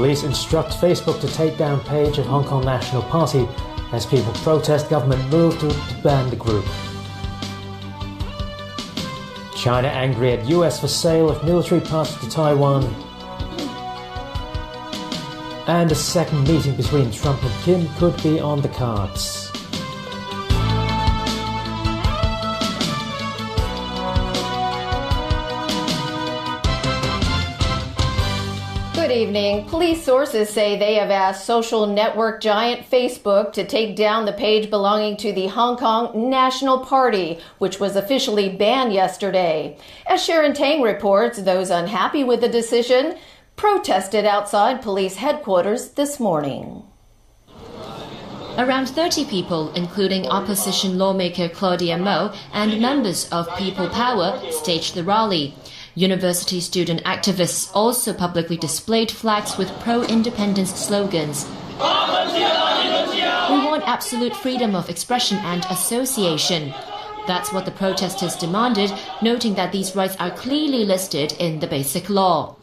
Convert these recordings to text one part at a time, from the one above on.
Police instruct Facebook to take down page of Hong Kong National Party as people protest government move to ban the group. China angry at US for sale of military parts to Taiwan. And a second meeting between Trump and Kim could be on the cards. Good evening. Police sources say they have asked social network giant Facebook to take down the page belonging to the Hong Kong National Party, which was officially banned yesterday. As Sharon Tang reports, those unhappy with the decision protested outside police headquarters this morning. Around 30 people, including opposition lawmaker Claudia Mo and members of People Power, staged the rally. University student activists also publicly displayed flags with pro-independence slogans. We want absolute freedom of expression and association. That's what the protesters demanded, noting that these rights are clearly listed in the Basic Law.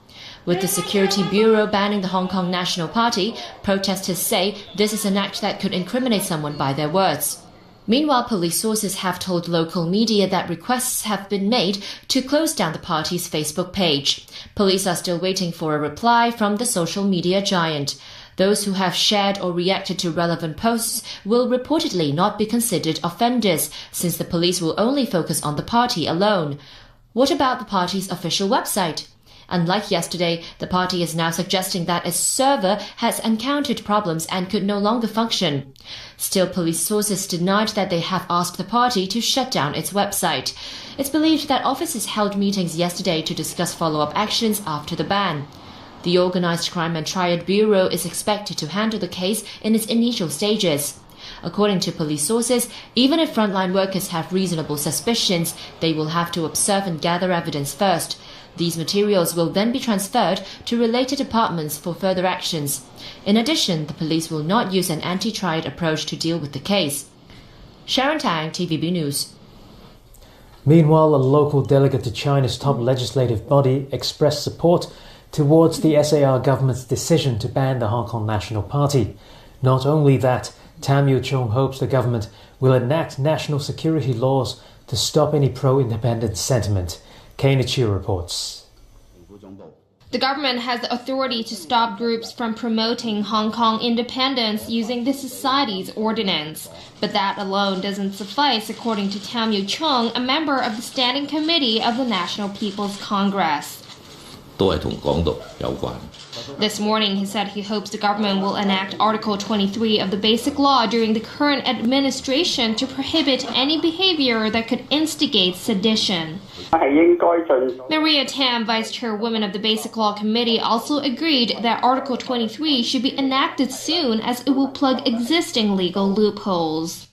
With the Security Bureau banning the Hong Kong National Party, protesters say this is an act that could incriminate someone by their words. Meanwhile, police sources have told local media that requests have been made to close down the party's Facebook page. Police are still waiting for a reply from the social media giant. Those who have shared or reacted to relevant posts will reportedly not be considered offenders, since the police will only focus on the party alone. What about the party's official website? Unlike yesterday, the party is now suggesting that its server has encountered problems and could no longer function. Still, police sources denied that they have asked the party to shut down its website. It's believed that officers held meetings yesterday to discuss follow-up actions after the ban. The Organized Crime and Triad Bureau is expected to handle the case in its initial stages. According to police sources, even if frontline workers have reasonable suspicions, they will have to observe and gather evidence first. These materials will then be transferred to related departments for further actions. In addition, the police will not use an anti-triad approach to deal with the case. Sharon Tang, TVB News. Meanwhile, a local delegate to China's top legislative body expressed support towards the SAR government's decision to ban the Hong Kong National Party. Not only that, Tam Yiu Chung hopes the government will enact national security laws to stop any pro-independence sentiment. Kana Chiu reports. The government has the authority to stop groups from promoting Hong Kong independence using the Society's ordinance. But that alone doesn't suffice, according to Tam Yiu Chung, a member of the Standing Committee of the National People's Congress. This morning, he said he hopes the government will enact Article 23 of the Basic Law during the current administration to prohibit any behavior that could instigate sedition. Maria Tam, Vice Chairwoman of the Basic Law Committee, also agreed that Article 23 should be enacted soon as it will plug existing legal loopholes.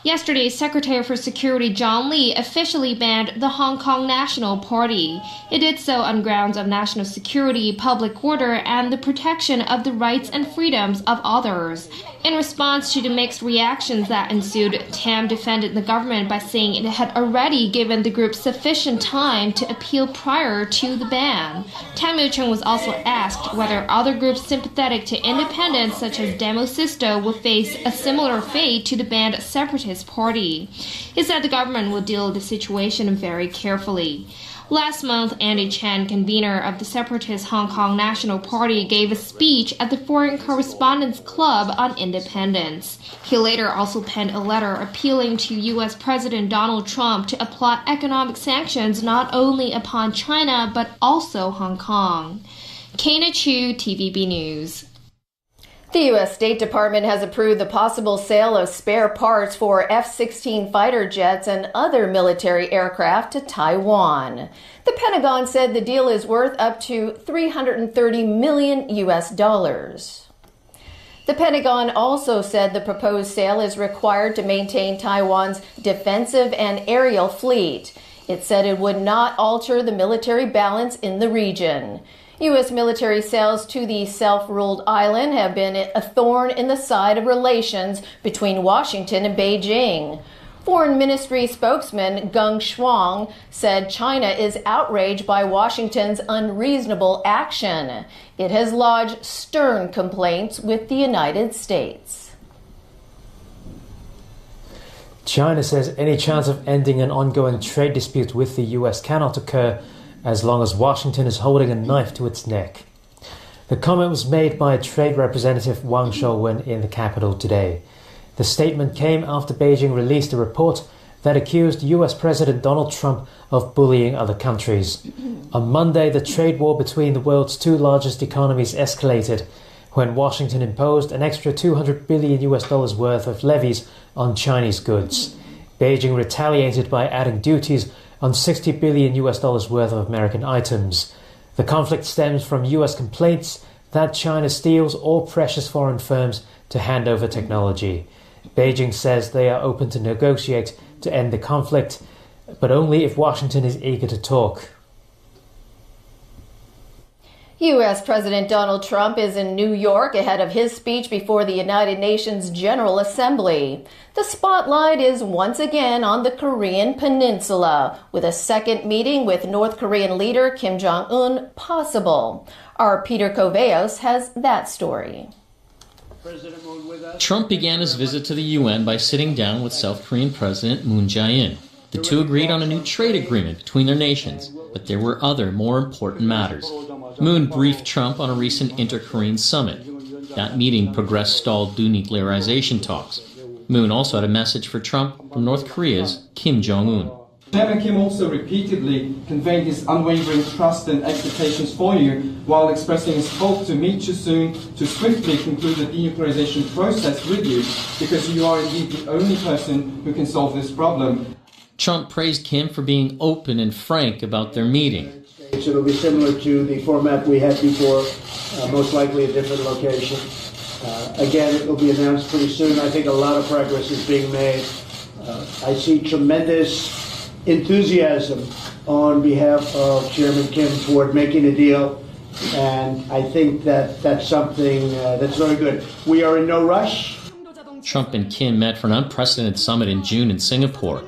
Yesterday, Secretary for Security John Lee officially banned the Hong Kong National Party. He did so on grounds of national security, public order, and the protection of the rights and freedoms of others. In response to the mixed reactions that ensued, Tam defended the government by saying it had already given the group sufficient time to appeal prior to the ban. Tam Yiu Chung was also asked whether other groups sympathetic to independence, such as Demo Sisto, would face a similar fate to the banned separatist party. He said the government will deal with the situation very carefully. Last month, Andy Chan, convener of the separatist Hong Kong National Party, gave a speech at the Foreign Correspondents' Club on independence. He later also penned a letter appealing to U.S. President Donald Trump to apply economic sanctions not only upon China but also Hong Kong. Kana Chiu, TVB News. The U.S. State Department has approved the possible sale of spare parts for F-16 fighter jets and other military aircraft to Taiwan. The Pentagon said the deal is worth up to $330 million U.S. dollars. The Pentagon also said the proposed sale is required to maintain Taiwan's defensive and aerial fleet. It said it would not alter the military balance in the region. U.S. military sales to the self-ruled island have been a thorn in the side of relations between Washington and Beijing. Foreign Ministry spokesman Geng Shuang said China is outraged by Washington's unreasonable action. It has lodged stern complaints with the United States. China says any chance of ending an ongoing trade dispute with the US cannot occur as long as Washington is holding a knife to its neck. The comment was made by Trade Representative Wang Shouwen in the capital today. The statement came after Beijing released a report that accused US President Donald Trump of bullying other countries. On Monday, the trade war between the world's two largest economies escalated when Washington imposed an extra $200 billion worth of levies on Chinese goods. Beijing retaliated by adding duties on $60 billion worth of American items. The conflict stems from US complaints that China steals all precious foreign firms to hand over technology. Beijing says they are open to negotiate to end the conflict, but only if Washington is eager to talk. U.S. President Donald Trump is in New York ahead of his speech before the United Nations General Assembly. The spotlight is once again on the Korean Peninsula, with a second meeting with North Korean leader Kim Jong-un possible. Our Peter Koveos has that story. Trump began his visit to the UN by sitting down with South Korean President Moon Jae-in. The two agreed on a new trade agreement between their nations, but there were other more important matters. Moon briefed Trump on a recent inter-Korean summit. That meeting progressed stalled denuclearization talks. Moon also had a message for Trump from North Korea's Kim Jong-un. Chairman Kim also repeatedly conveyed his unwavering trust and expectations for you, while expressing his hope to meet you soon to swiftly conclude the denuclearization process with you, because you are indeed the only person who can solve this problem. Trump praised Kim for being open and frank about their meeting. It'll be similar to the format we had before, most likely a different location. Again, it will be announced pretty soon. I think a lot of progress is being made. I see tremendous enthusiasm on behalf of Chairman Kim toward making a deal, and I think that that's something that's very good. We are in no rush. Trump and Kim met for an unprecedented summit in June in Singapore.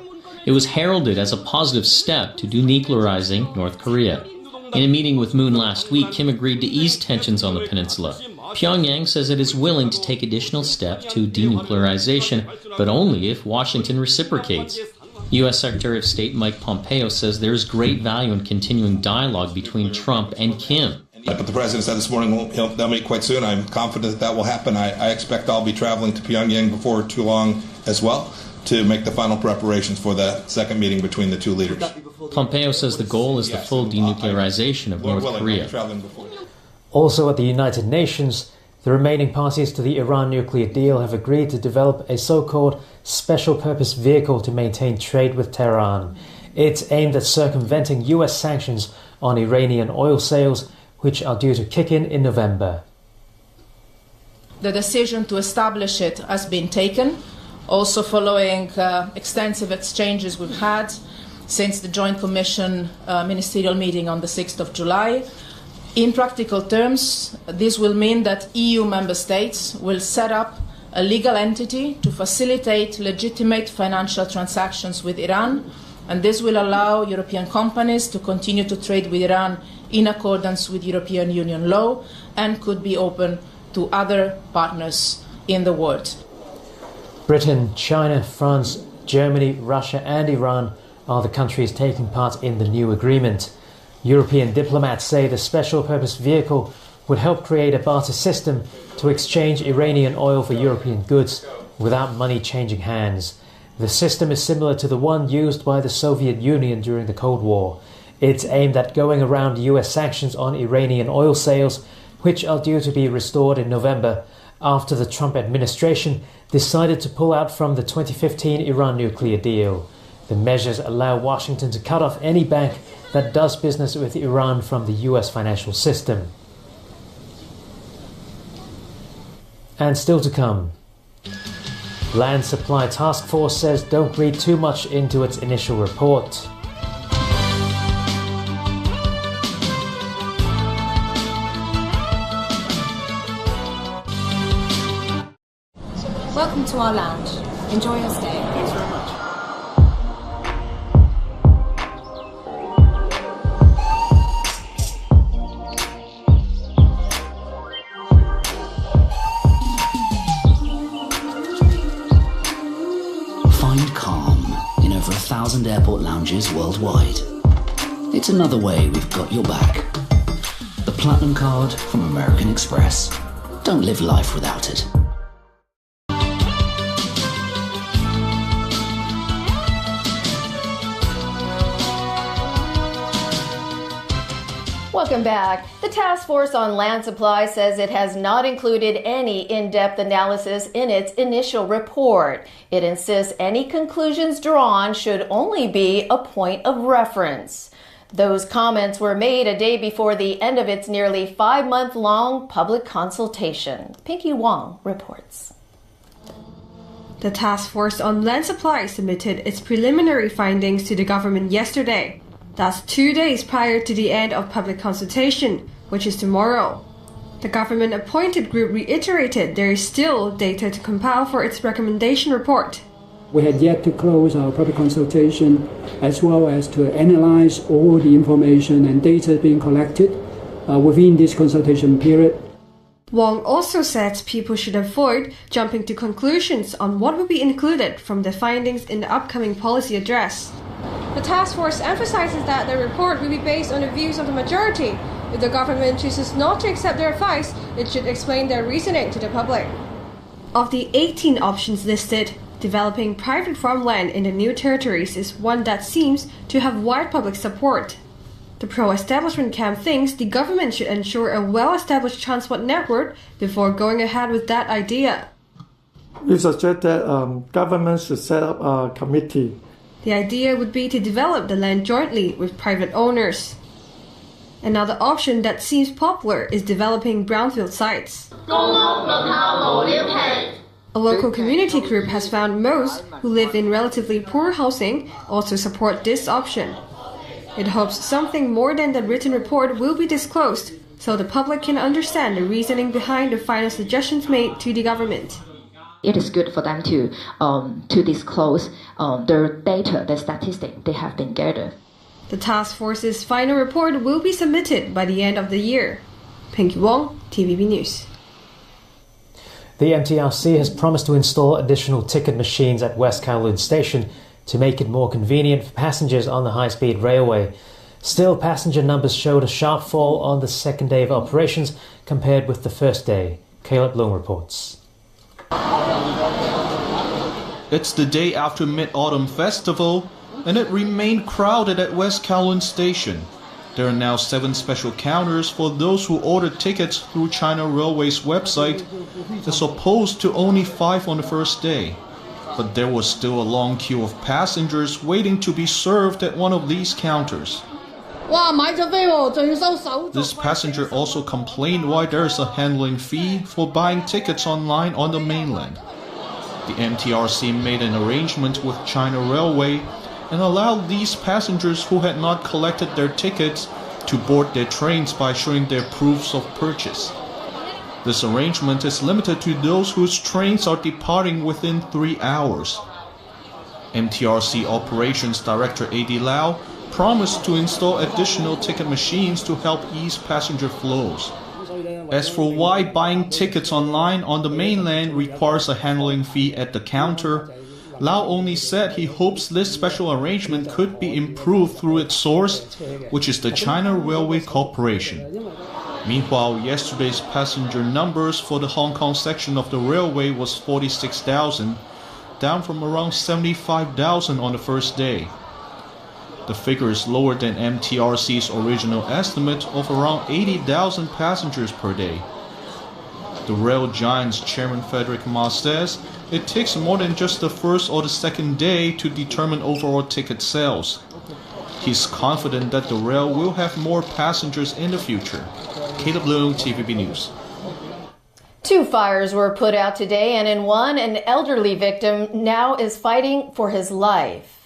It was heralded as a positive step to denuclearizing North Korea. In a meeting with Moon last week, Kim agreed to ease tensions on the peninsula. Pyongyang says it is willing to take additional steps to denuclearization, but only if Washington reciprocates. U.S. Secretary of State Mike Pompeo says there is great value in continuing dialogue between Trump and Kim. But the president said this morning they'll meet quite soon. I'm confident that will happen. I expect I'll be traveling to Pyongyang before too long as well to make the final preparations for the second meeting between the two leaders. Pompeo says the goal is the full denuclearization of North Korea. Also at the United Nations, the remaining parties to the Iran nuclear deal have agreed to develop a so-called special-purpose vehicle to maintain trade with Tehran. It's aimed at circumventing US sanctions on Iranian oil sales, which are due to kick in November. The decision to establish it has been taken, also following extensive exchanges we've had since the Joint Commission ministerial meeting on the 6th of July. In practical terms, this will mean that EU member states will set up a legal entity to facilitate legitimate financial transactions with Iran, and this will allow European companies to continue to trade with Iran in accordance with European Union law and could be open to other partners in the world. Britain, China, France, Germany, Russia and Iran are the countries taking part in the new agreement. European diplomats say the special-purpose vehicle would help create a barter system to exchange Iranian oil for European goods without money changing hands. The system is similar to the one used by the Soviet Union during the Cold War. It's aimed at going around US sanctions on Iranian oil sales, which are due to be restored in November after the Trump administration decided to pull out from the 2015 Iran nuclear deal. The measures allow Washington to cut off any bank that does business with Iran from the US financial system. And still to come. Land Supply Task Force says don't read too much into its initial report. Welcome to our lounge. Enjoy your stay. Thanks very much. over 1,000 airport lounges worldwide. It's another way we've got your back. The Platinum Card from American Express. Don't live life without it. Welcome back. The Task Force on Land Supply says it has not included any in-depth analysis in its initial report. It insists any conclusions drawn should only be a point of reference. Those comments were made a day before the end of its nearly 5-month-long public consultation. Pinky Wong reports. The Task Force on Land Supply submitted its preliminary findings to the government yesterday. That's 2 days prior to the end of public consultation, which is tomorrow. The government-appointed group reiterated there is still data to compile for its recommendation report. We had yet to close our public consultation, as well as to analyze all the information and data being collected within this consultation period. Wong also said people should avoid jumping to conclusions on what will be included from the findings in the upcoming policy address. The task force emphasizes that the report will be based on the views of the majority. If the government chooses not to accept their advice, it should explain their reasoning to the public. Of the 18 options listed, developing private farmland in the new territories is one that seems to have wide public support. The pro-establishment camp thinks the government should ensure a well-established transport network before going ahead with that idea. We suggest that government should set up a committee. The idea would be to develop the land jointly with private owners. Another option that seems popular is developing brownfield sites. A local community group has found most who live in relatively poor housing also support this option. It hopes something more than the written report will be disclosed so the public can understand the reasoning behind the final suggestions made to the government. It is good for them to disclose their data, the statistics they have been gathered. The task force's final report will be submitted by the end of the year. Pinky Wong, TVB News. The MTRC has promised to install additional ticket machines at West Kowloon Station to make it more convenient for passengers on the high-speed railway. Still, passenger numbers showed a sharp fall on the second day of operations compared with the first day. Caleb Long reports. It's the day after Mid-Autumn Festival, and it remained crowded at West Kowloon Station. There are now 7 special counters for those who ordered tickets through China Railway's website, as opposed to only 5 on the first day. But there was still a long queue of passengers waiting to be served at one of these counters. This passenger also complained why there's a handling fee for buying tickets online on the mainland. The MTRC made an arrangement with China Railway and allowed these passengers who had not collected their tickets to board their trains by showing their proofs of purchase. This arrangement is limited to those whose trains are departing within 3 hours. MTRC Operations Director A.D. Lau promised to install additional ticket machines to help ease passenger flows. As for why buying tickets online on the mainland requires a handling fee at the counter, Lau only said he hopes this special arrangement could be improved through its source, which is the China Railway Corporation. Meanwhile, yesterday's passenger numbers for the Hong Kong section of the railway was 46,000, down from around 75,000 on the first day. The figure is lower than MTRC's original estimate of around 80,000 passengers per day. The rail giant's chairman Frederick Ma says it takes more than just the first or the second day to determine overall ticket sales. He's confident that the rail will have more passengers in the future. Caleb Leung, TVB News. 2 fires were put out today, and in one, an elderly victim now is fighting for his life.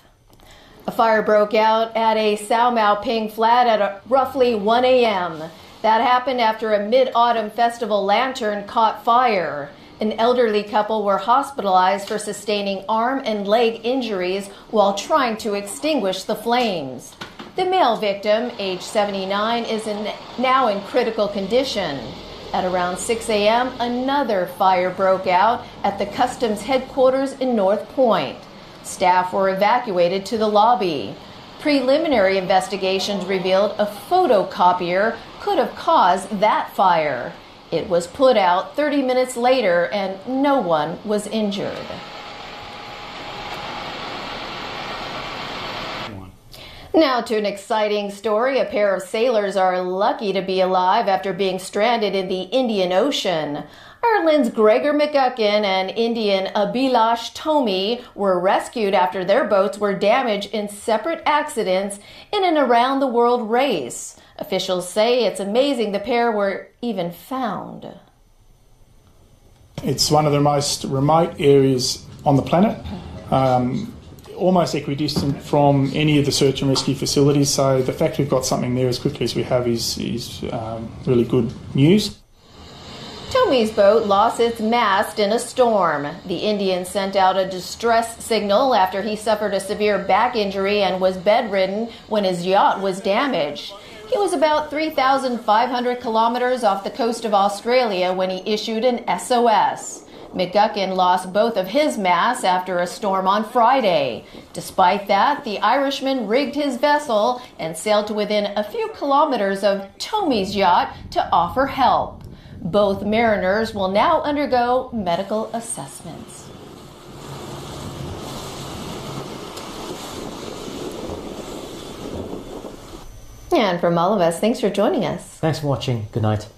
A fire broke out at a Sao Mau Ping flat at roughly 1 a.m. That happened after a Mid-Autumn Festival lantern caught fire. An elderly couple were hospitalized for sustaining arm and leg injuries while trying to extinguish the flames. The male victim, age 79, is now in critical condition. At around 6 a.m., another fire broke out at the customs headquarters in North Point. Staff were evacuated to the lobby. Preliminary investigations revealed a photocopier could have caused that fire. It was put out 30 minutes later and no one was injured. Now to an exciting story. A pair of sailors are lucky to be alive after being stranded in the Indian Ocean. Ireland's Gregor McGuckin and Indian Abhilash Tomi were rescued after their boats were damaged in separate accidents in an around-the-world race. Officials say it's amazing the pair were even found. It's one of the most remote areas on the planet. Almost equidistant from any of the search and rescue facilities, so the fact we've got something there as quickly as we have is really good news. Tomi's boat lost its mast in a storm. The Indian sent out a distress signal after he suffered a severe back injury and was bedridden when his yacht was damaged. He was about 3,500 kilometers off the coast of Australia when he issued an SOS. McGuckin lost both of his masts after a storm on Friday. Despite that, the Irishman rigged his vessel and sailed to within a few kilometers of Tomi's yacht to offer help. Both mariners will now undergo medical assessments. And from all of us, thanks for joining us. Thanks for watching. Good night.